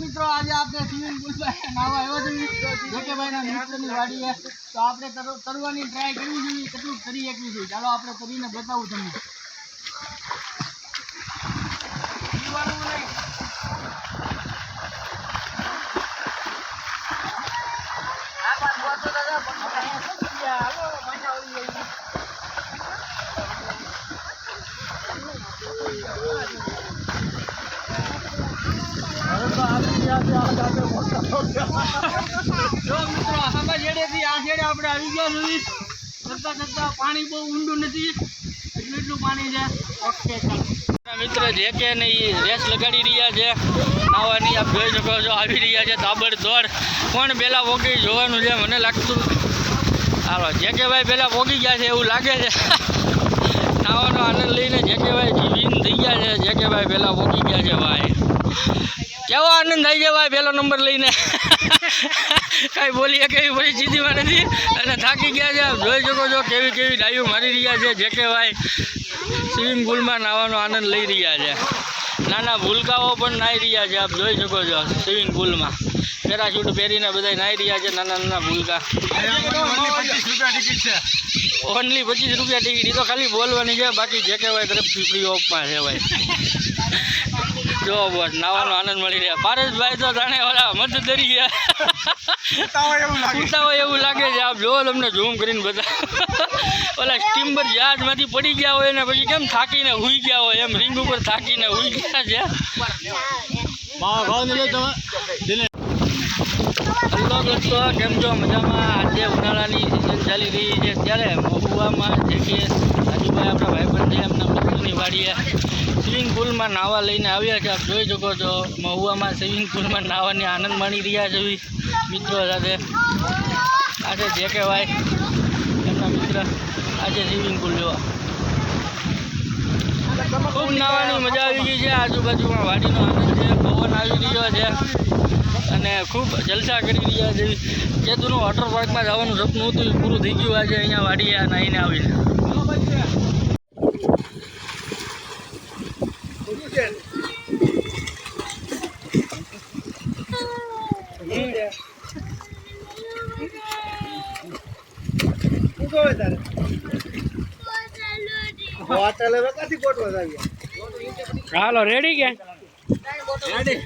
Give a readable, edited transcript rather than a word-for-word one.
મિત્રો આજે આપણે સ્વિમિંગ પુલમાં નાવા આવ્યો છે જોકે ભાઈના મિત્રની વાડી છે તો આપણે તરવાની ટ્રાય કરવી જોઈએ કેટલું કરી શકીએ છીએ ચાલો આપણે કરીને બતાવું તમને પાણી બહુ ઊંડું નથી એટલું પાણી છે ઓકે મિત્ર જે કે નહીં રેસ લગાડી રહ્યા છે નાવાની આપ જોઈ શકો છો આવી રહ્યા છે તાબડતોડ કોણ પહેલાં પોગી જોવાનું છે મને લાગતું હાલો જે કે ભાઈ પહેલાં પોગી ગયા છે એવું લાગે છે નાવાનો આનંદ લઈને જે કે ભાઈ જીવીન થઈ ગયા છે જે કે ભાઈ પહેલાં પોગી ગયા છે ભાઈ કેવો આનંદ થાય છે ભાઈ પહેલો નંબર લઈને કાંઈ બોલીએ કેવી પરિસ્થિતિમાં નથી અને થાકી ગયા છે જોઈ શકો છો કેવી કેવી ડાયું મારી રહ્યા છે જે કે ભાઈ સ્વિમિંગ પુલમાં નાહવાનો આનંદ લઈ રહ્યા છે નાના ભૂલકાઓ પણ નાહી રહ્યા છે આપ જોઈ શકો છો સ્વિમિંગ પુલમાં પેરાશૂટ પહેરીને બધા નાહી રહ્યા છે નાના નાના ભૂલકા ઓનલી 25 રૂપિયા ટિકિટ એ તો ખાલી બોલવાની છે બાકી જે કહેવાય તરફથી ફ્રી ઓફમાં છે ભાઈ જો બસ નાવાનો આનંદ મળી રહ્યા પારેશભાઈ તો જાણે ઓલા મધ દરી ગયા ઉતાવો એવું લાગે છે આપ જો તમને ઝૂમ કરીને બધા ઓલા સ્ટીમર જહાજમાંથી પડી ગયા હોય ને પછી કેમ થાકીને હુઈ ગયા હોય એમ રીંગ ઉપર થાકીને હુઈ ગયા છે હલો દોસ્તો કેમ છો મજામાં આજે ઉનાળાની સિઝન ચાલી રહી છે ત્યારે મહુવામાં જે કે રાજુભાઈ આપણા ભાઈબંધ છે એમના મિત્રની વાડીએ સ્વિમિંગ પુલમાં નાહવા લઈને આવ્યા છે આપ જોઈ શકો છો મહુવામાં સ્વિમિંગ પુલમાં નાહવાની આનંદ માણી રહ્યા છે મિત્રો સાથે આજે જે કહેવાય એમના મિત્ર આજે સ્વિમિંગ પુલ જોવા ખૂબ નાહવાની મજા આવી ગઈ છે આજુબાજુમાં વાડીનો આનંદ છે પવન આવી રહ્યો છે અને ખૂબ જલસા કરી રહ્યા છે કેતુનું વોટર પાર્કમાં જવાનું સપનું હતું એ પૂરું થઈ ગયું આજે અહીંયા વાડીએ નાહીને આવીને હાલો રેડી કે રેડી